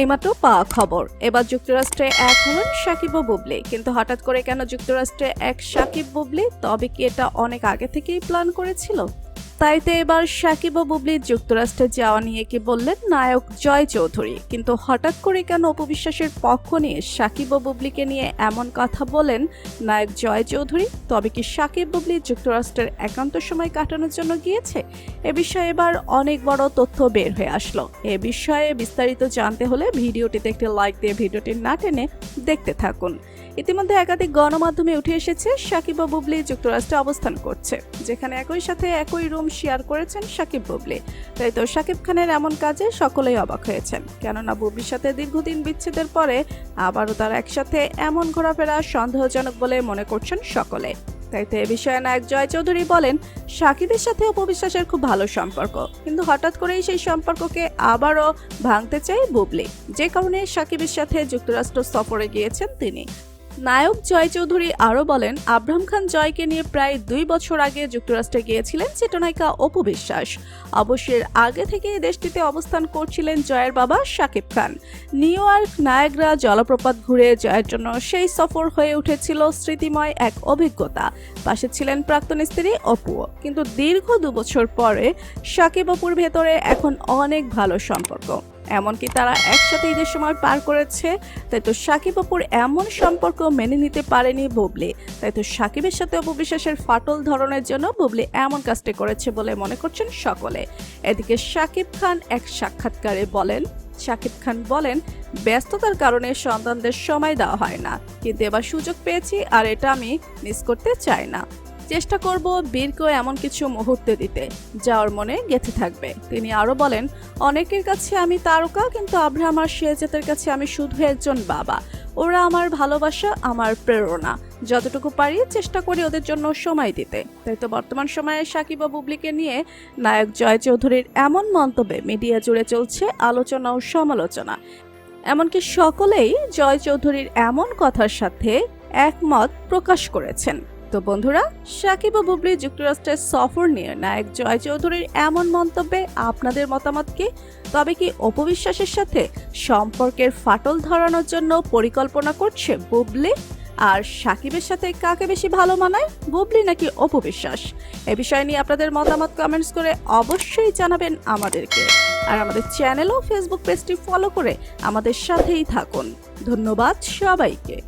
এইমাত্র পাওয়া খবর, এবার যুক্তরাষ্ট্রে এক হলেন সাকিব ও বুবলি। কিন্তু হঠাৎ করে কেন যুক্তরাষ্ট্রে এক সাকিব বুবলি? তবে কি এটা অনেক আগে থেকেই প্ল্যান করেছিল? তাই তো এবার সাকিব ও বুবলির যুক্তরাষ্ট্রে যাওয়া নিয়ে কি বললেন নায়ক জয় চৌধুরী। কিন্তু হঠাৎ করে কেন অপু বিশ্বাসের পক্ষ নিয়ে সাকিব ও বুবলিকে নিয়ে এমন কথা বলেন নায়ক জয় চৌধুরী? তবে কি সাকিব বুবলি যুক্তরাষ্ট্রের একান্ত সময় কাটানোর জন্য গিয়েছে? এ বিষয়ে এবার অনেক বড় তথ্য বের হয়ে আসলো। এ বিষয়ে বিস্তারিত জানতে হলে ভিডিওটিতে একটি লাইক দিয়ে ভিডিওটি না টেনে দেখতে থাকুন। ইতিমধ্যে একাধিক গণমাধ্যমে উঠে এসেছে সাকিব ও বুবলি যুক্তরাষ্ট্রে অবস্থান করছে, যেখানে একই সাথে একই রুম শেয়ার করেছেন সাকিব বুবলি। তাই তো সাকিব খানের এমন কাজে সকলেই অবাক হয়েছেন, কেননা বুবলির সাথে দীর্ঘদিন বিচ্ছেদের পরে আবারও তারা একসাথে এমন ঘোরাফেরা সন্দেহজনক বলে মনে করছেন সকলে। তাই তো এ বিষয়ে নায়ক জয় চৌধুরী বলেন, সাকিবের সাথে অপু বিশ্বাসের খুব ভালো সম্পর্ক, কিন্তু হঠাৎ করেই সেই সম্পর্ককে আবারও ভাঙতে চায় বুবলি, যে কারণে সাকিবের সাথে যুক্তরাষ্ট্র সফরে গিয়েছেন তিনি। নায়ক জয় চৌধুরী আরও বলেন, আব্রাহাম খান জয়কে নিয়ে প্রায় 2 বছর আগে যুক্তরাষ্ট্রে গিয়েছিলেন চিত্রনায়িকা অপু বিশ্বাস। অবশ্যের আগে থেকে দেশটিতে অবস্থান করছিলেন জয়ের বাবা Shakib Khan. New York Niagara জলপ্রপাত ঘুরে জয়ের জন্য সেই সফর হয়ে উঠেছিল স্মৃতিময় এক অভিজ্ঞতা। পাশে ছিলেন প্রাক্তন স্ত্রী অপুও। কিন্তু দীর্ঘ 2 বছর পরে শাকিব অপুর ভেতরে এখন অনেক ভালো সম্পর্ক, এমনকি তারা একসাথে ঈদের সময় পার করেছে। তাই তো সাকিব অপুর এমন সম্পর্ক মেনে নিতে পারেনি বুবলি। তাই তো সাকিবের সাথে অপু বিশ্বাসের ফাটল ধরনের জন্য বুবলি এমন কাজটি করেছে বলে মনে করছেন সকলে। এদিকে সাকিব খান এক সাক্ষাৎকারে বলেন, ব্যস্ততার কারণে সন্তানদের সময় দেওয়া হয় না, কিন্তু এবার সুযোগ পেয়েছি আর এটা আমি মিস করতে চাই না। চেষ্টা করব বীরকেও এমন কিছু মুহূর্তে দিতে যা ওর মনে গেঁথে থাকবে। তিনি আরো বলেন, অনেকের কাছে আমি তারকা, কিন্তু আব্রাহাম আর শেহজাদের কাছে আমি শুধু একজন বাবা। ওরা আমার ভালোবাসা, আমার প্রেরণা। যতটুকু পারি চেষ্টা করি ওদের জন্য সময় দিতে। তাই তো বর্তমান সময়ে সাকিব ও বুবলিকে নিয়ে নায়ক জয় চৌধুরীর এমন মন্তব্যে মিডিয়া জুড়ে চলছে আলোচনা ও সমালোচনা। এমনকি সকলেই জয় চৌধুরীর এমন কথার সাথে একমত প্রকাশ করেছেন। তো বন্ধুরা, সাকিব ও বুবলি যুক্তরাষ্ট্রের সফর নিয়ে নায়ক জয় চৌধুরীর এমন মন্তব্যে আপনাদের মতামত কি? তবে কি অপু বিশ্বাসের সাথে সম্পর্কের ফাটল ধরানোর জন্য পরিকল্পনা করছে বুবলি? আর সাকিবের সাথে কাকে বেশি ভালো মানায়, বুবলি নাকি অপু বিশ্বাস? এ বিষয় নিয়ে আপনাদের মতামত কমেন্টস করে অবশ্যই জানাবেন আমাদেরকে। আর আমাদের চ্যানেল ও ফেসবুক পেজটি ফলো করে আমাদের সাথেই থাকুন। ধন্যবাদ সবাইকে।